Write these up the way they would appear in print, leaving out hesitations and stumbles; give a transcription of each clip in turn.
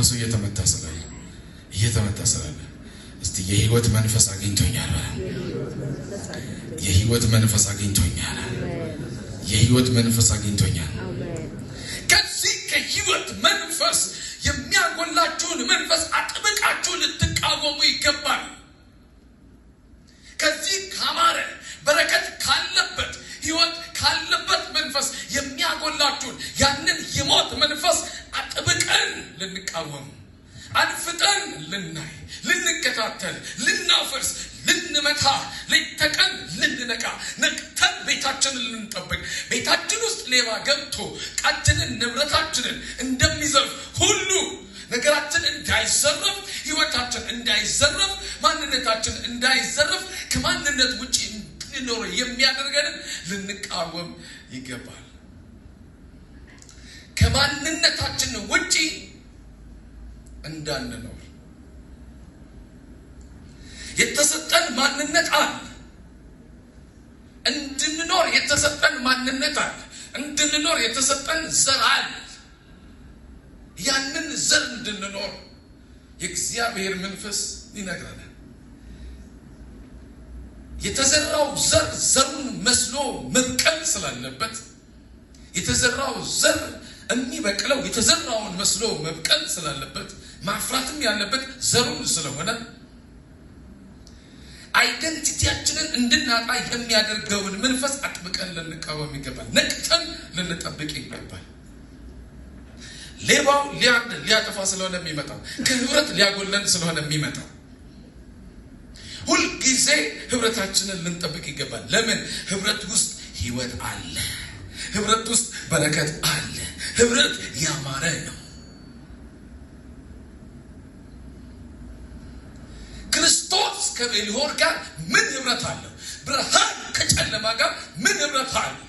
መንፈሱ እየተመታ ስላለ እስቲ የህይወት መንፈስ አግኝቶኛል የህይወት መንፈስ አግኝቶኛል የህይወት መንፈስ አግኝቶኛል ከዚህ ከህይወት መንፈስ የሚያጎላችሁን መንፈስ አጥብቃችሁ ልትቃወሙ ይገባል ከዚህ ካማረ በረከት ካለበት ህይወት ካለበት መንፈስ የሚያጎላችሁን ያንን የሞት መንፈስ አጥብቀን ልንቃወም አድፍጠን ልናይ ልንከታተል ልናፈርስ ልንመታ ለተቀን ልንነቃ ነቅተን ቤታችንን ልንጠብቅ ቤታችን ውስጥ ሌባ ገብቶ ቃችንን ንብረታችንን እንደሚዘርፍ ሁሉ ነገራችን እንዳይዘረፍ ህይወታችን እንዳይዘረፍ ማንነታችን እንዳይዘረፍ ከማንነት ውጪ እንድንኖር የሚያደርገንን ልንቃወም ይገባል ከማንነታችን ውጪ እንዳንኖር የተሰጠን ማንነት አለ እንድንኖር የተሰጠን ማንነት አለ እንድንኖር የተሰጠን ዘር አለ ያንን ዘር እንድንኖር የእግዚአብሔር መንፈስ ይነግረናል የተዘራው ዘር ዘሩን መስሎ መብቀል ስላለበት የተዘራው ዘር የሚበቅለው የተዘራውን መስሎ መብቀል ስላለበት ማፍራትም ያለበት ዘሩን ስለሆነ አይደንቲቲያችንን እንድናጣ የሚያደርገውን መንፈስ አጥብቀን ልንቃወም ይገባል ነቅተን ልንጠብቅ ይገባል ሌባው ሊያጠፋ ስለሆነ የሚመጣው ከህብረት ሊያጎለን ስለሆነ የሚመጣው ሁሉ ጊዜ ህብረታችንን ልንጠብቅ ይገባል ለምን ህብረት ውስጥ ህይወት አለ ህብረት ውስጥ በረከት አለ ህብረት ያማረ ነው ክርስቶስ ከቤልሆር ጋር ምን ህብረት አለው ብርሃን ከጨለማ ጋር ምን ህብረት አለው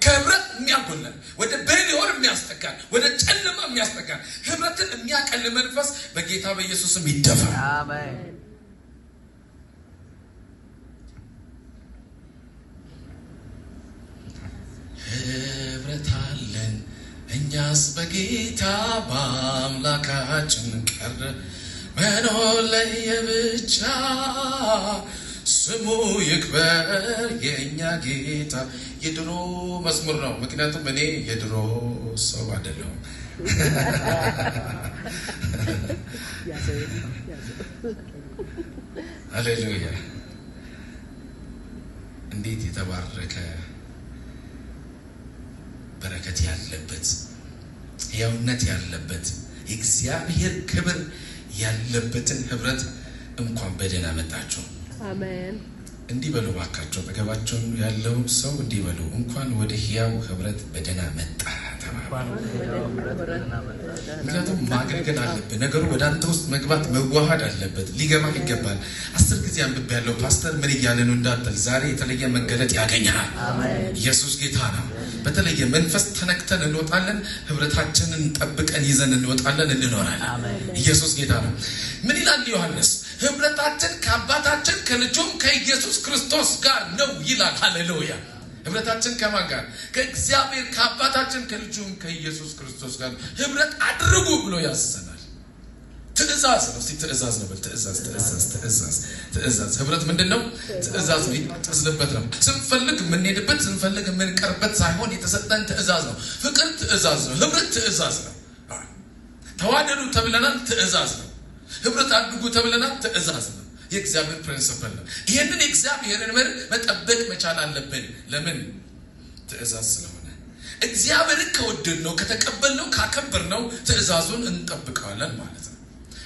ከህብረት የሚያጎለን ወደ ቤልሆር የሚያስጠጋን ወደ ጨለማ የሚያስጠጋን ህብረትን የሚያቀል መንፈስ በጌታ በኢየሱስም ይደፋ አሜን ህብረት አለን እኛስ በጌታ በአምላካችን ቀረ መኖር ለየብቻ ስሙ ይክበር የኛ ጌታ የድሮ መዝሙር ነው ምክንያቱም እኔ የድሮ ሰው አይደለሁም ሃሌሉያ እንዴት የተባረከ በረከት ያለበት ያውነት ያለበት እግዚአብሔር ክብር ያለበትን ህብረት እንኳን በደህና መጣችሁ አሜን እንዲህ በሉ ባካችሁ በገባችሁ ያለው ሰው እንዲህ በሉ እንኳን ወደ ህያው ህብረት በደህና መጣ ምክንያቱም ማገልገል አለበት ነገሩ ወደ አንተ ውስጥ መግባት መዋሃድ አለበት ሊገባ ይገባል 10 ጊዜ አንብቤ ያለው ፓስተር ምን እያለ ነው እንዳትል ዛሬ የተለየ መገለጥ ያገኛል አሜን ኢየሱስ ጌታ ነው በተለየ መንፈስ ተነክተን እንወጣለን ህብረታችንን ጠብቀን ይዘን እንወጣለን እንኖራለን አሜን ኢየሱስ ጌታ ነው ምን ይላል ዮሐንስ ህብረታችን ከአባታችን ከልጁም ከኢየሱስ ክርስቶስ ጋር ነው ይላል ሃሌሉያ ህብረታችን ከማን ጋር ከእግዚአብሔር ከአባታችን ከልጁም ከኢየሱስ ክርስቶስ ጋር ህብረት አድርጉ ብሎ ያዘናል ትእዛዝ ነው ትእዛዝ ነው ትእዛዝ ህብረት ምንድነው ትእዛዝ ነው ይተዝለበት ነው ስንፈልግ የምንሄድበት ስንፈልግ የምንቀርበት ሳይሆን የተሰጠን ትእዛዝ ነው ፍቅር ትእዛዝ ነው ህብረት ትእዛዝ ነው ተዋደዱ ተብለናል ትእዛዝ ነው ህብረት አድርጉ ተብለናል ትእዛዝ ነው የእግዚአብሔር ፕሪንሲፕል ነው ይሄንን የእግዚአብሔርን መርህ መጠበቅ መቻል አለብን ለምን ትእዛዝ ስለሆነ እግዚአብሔርን ከወደድነው ከተቀበልነው ካከበርነው ትእዛዙን እንጠብቀዋለን ማለት ነው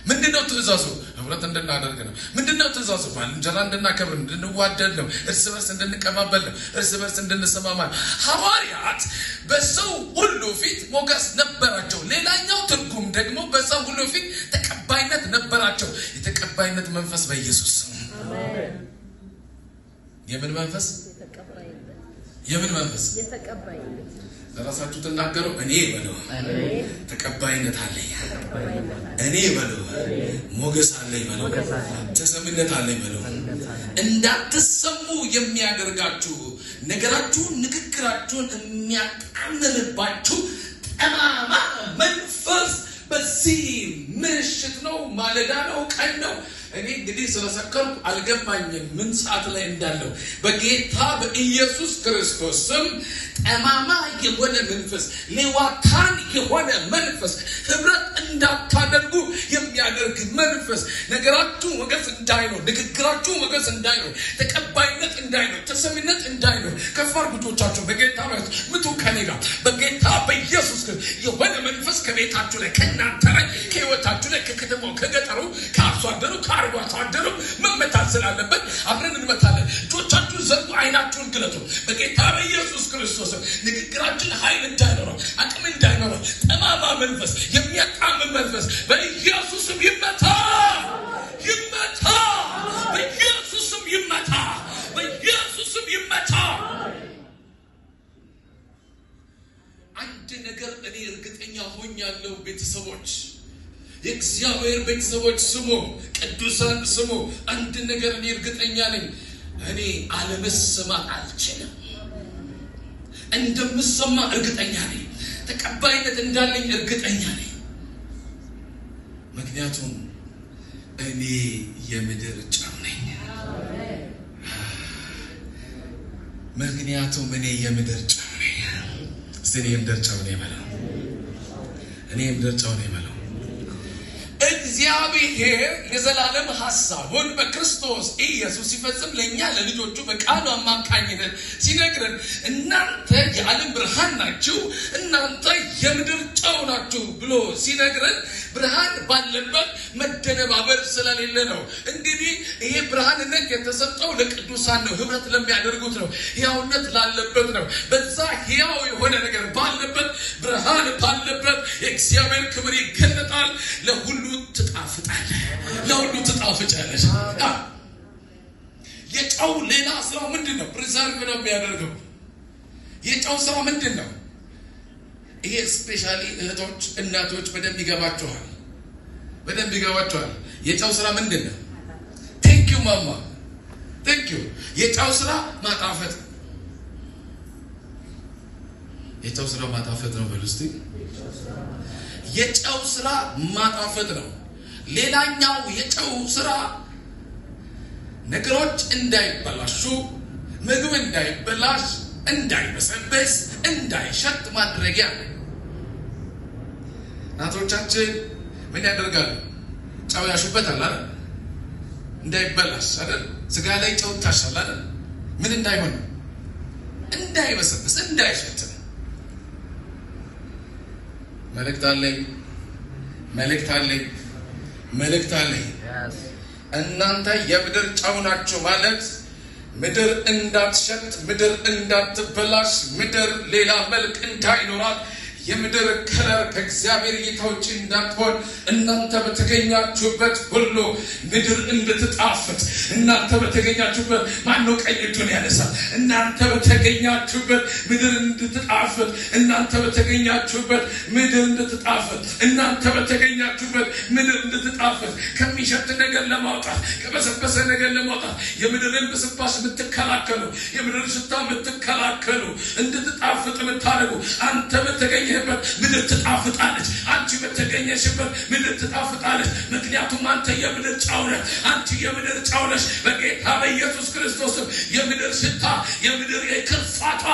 ምንድነው ትእዛዙ ህብረት እንድናደርግ ነው ምንድነው ትእዛዙ ባልንጀራ እንድናከብር እንድንዋደድ ነው እርስ በርስ እንድንቀባበል ነው እርስ በርስ እንድንሰማማ ሐዋርያት በሰው ሁሉ ፊት ሞገስ ነበራቸው ሌላኛው ትርጉም ደግሞ በሰው ሁሉ ፊት ተቀባይነት ነበራቸው የተቀባይነት መንፈስ በኢየሱስ አሜን የምን መንፈስ የተቀባይነት ለራሳችሁ ተናገሩ። እኔ በለው ተቀባይነት አለኝ፣ እኔ በለው ሞገስ አለኝ፣ በለው ተሰሚነት አለኝ፣ በለው እንዳትሰሙ የሚያደርጋችሁ ነገራችሁን ንግግራችሁን የሚያቃንንባችሁ ጠማማ መንፈስ በዚህ ምሽት ነው፣ ማለዳ ነው፣ ቀን ነው። እኔ እንግዲህ ስለሰከርኩ አልገባኝም ምን ሰዓት ላይ እንዳለው። በጌታ በኢየሱስ ክርስቶስ ስም ጠማማ የሆነ መንፈስ፣ ሌዋታን የሆነ መንፈስ፣ ህብረት እንዳታደርጉ የሚያደርግ መንፈስ፣ ነገራችሁ ሞገስ እንዳይኖር፣ ንግግራችሁ ሞገስ እንዳይኖር፣ ተቀባይነት እንዳይኖር፣ ተሰሚነት እንዳይኖር ከፋር ጉጆቻችሁ በጌታ ማለት ምቱ ከኔ ጋር በጌታ በኢየሱስ ክርስቶስ የሆነ መንፈስ ከቤታችሁ ላይ ከእናንተ ላይ ከህይወታችሁ ላይ ከከተማው ከገጠሩ ከአርሶ አደሩ ከአርብቶ አደሩ መመታት ስላለበት አብረን እንመታለን። እጆቻችሁን ዘርጉ፣ አይናችሁን ግለጡ በጌታ በኢየሱስ ክርስቶስ። ንግግራችን ኃይል እንዳይኖረው፣ አቅም እንዳይኖረው ጠማማ መንፈስ፣ የሚያጣምም መንፈስ በኢየሱስም ይመታ፣ ይመታ፣ በኢየሱስም ይመታ፣ በኢየሱስም ይመታ። አንድ ነገር እኔ እርግጠኛ ሆኛለሁ ቤተሰቦች፣ የእግዚአብሔር ቤተሰቦች ስሙ፣ ቅዱሳን ስሙ። አንድ ነገር እኔ እርግጠኛ ነኝ፣ እኔ አለመሰማት አልችልም። እንደምሰማ እርግጠኛ ነኝ፣ ተቀባይነት እንዳለኝ እርግጠኛ ነኝ። ምክንያቱም እኔ የምድር ጨው ነኝ። ምክንያቱም እኔ የምድር ጨው ነኝ። እኔ የምድር ጨው ነኝ በለው፣ እኔ የምድር ጨው ነኝ በለው። እግዚአብሔር የዘላለም ሐሳቡን በክርስቶስ ኢየሱስ ሲፈጽም ለኛ ለልጆቹ በቃሉ አማካኝነት ሲነግረን እናንተ የዓለም ብርሃን ናችሁ፣ እናንተ የምድር ጨው ናችሁ ብሎ ሲነግረን ብርሃን ባለበት መደነባበር ስለሌለ ነው። እንግዲህ ይሄ ብርሃንነት የተሰጠው ለቅዱሳን ነው፣ ህብረት ለሚያደርጉት ነው፣ ሕያውነት ላለበት ነው። በዛ ሕያው የሆነ ነገር ባለበት፣ ብርሃን ባለበት የእግዚአብሔር ክብር ይገለጣል። ለሁሉ ትጣፍጣለህ፣ ለሁሉ ትጣፍጫለሽ። የጨው ሌላ ስራው ምንድን ነው? ፕሪዘርቭ ነው የሚያደርገው። የጨው ስራ ምንድን ነው? ይሄ ስፔሻሊ እህቶች እናቶች በደንብ ይገባቸዋል፣ በደንብ ይገባቸዋል። የጨው ስራ ምንድን ነው? ቴንክ ዩ ማማ፣ ቴንክ ዩ። የጨው ስራ ማጣፈጥ፣ የጨው ስራ ማጣፈጥ ነው። በሉ እስቲ የጨው ስራ ማጣፈጥ ነው። ሌላኛው የጨው ስራ ነገሮች እንዳይበላሹ፣ ምግብ እንዳይበላሽ፣ እንዳይበሰበስ፣ እንዳይሸት ማድረጊያ። እናቶቻችን ምን ያደርጋሉ? ጨው ያሹበታል አይደል? እንዳይበላሽ አይደል? ስጋ ላይ ጨው ታሻል አይደል? ምን እንዳይሆን? እንዳይበሰበስ፣ እንዳይሸት። መልእክት አለኝ፣ መልእክት አለኝ፣ መልእክት አለኝ። እናንተ የምድር ጨው ናችሁ ማለት ምድር እንዳትሸት፣ ምድር እንዳትበላሽ፣ ምድር ሌላ መልክ እንዳይኖራት፣ የምድር ከለር ከእግዚአብሔር እይታ ውጭ እንዳትሆን እናንተ በተገኛችሁበት ሁሉ ምድር እንድትጣፍጥ፣ እናንተ በተገኛችሁበት ማነው ቀኝ እጁን ያነሳል? እናንተ በተገኛችሁበት ምድር እንድትጣፍጥ፣ እናንተ በተገኛችሁበት ምድር እንድትጣፍጥ፣ እናንተ በተገኛችሁበት ምድር እንድትጣፍጥ፣ ከሚሸት ነገር ለማውጣት፣ ከበሰበሰ ነገር ለማውጣት፣ የምድርን ብስባስ የምትከላከሉ፣ የምድር ሽታ የምትከላከሉ፣ እንድትጣፍጥ የምታደርጉ አንተ በተገኘ ምድር ትጣፍጣለች። አንቺ በተገኘሽበት ምድር ትጣፍጣለች። ምክንያቱም አንተ የምድር ጨው ነህ፣ አንቺ የምድር ጨው ነሽ። በጌታ በኢየሱስ ክርስቶስ የምድር ሽታ፣ የምድር የክርፋቷ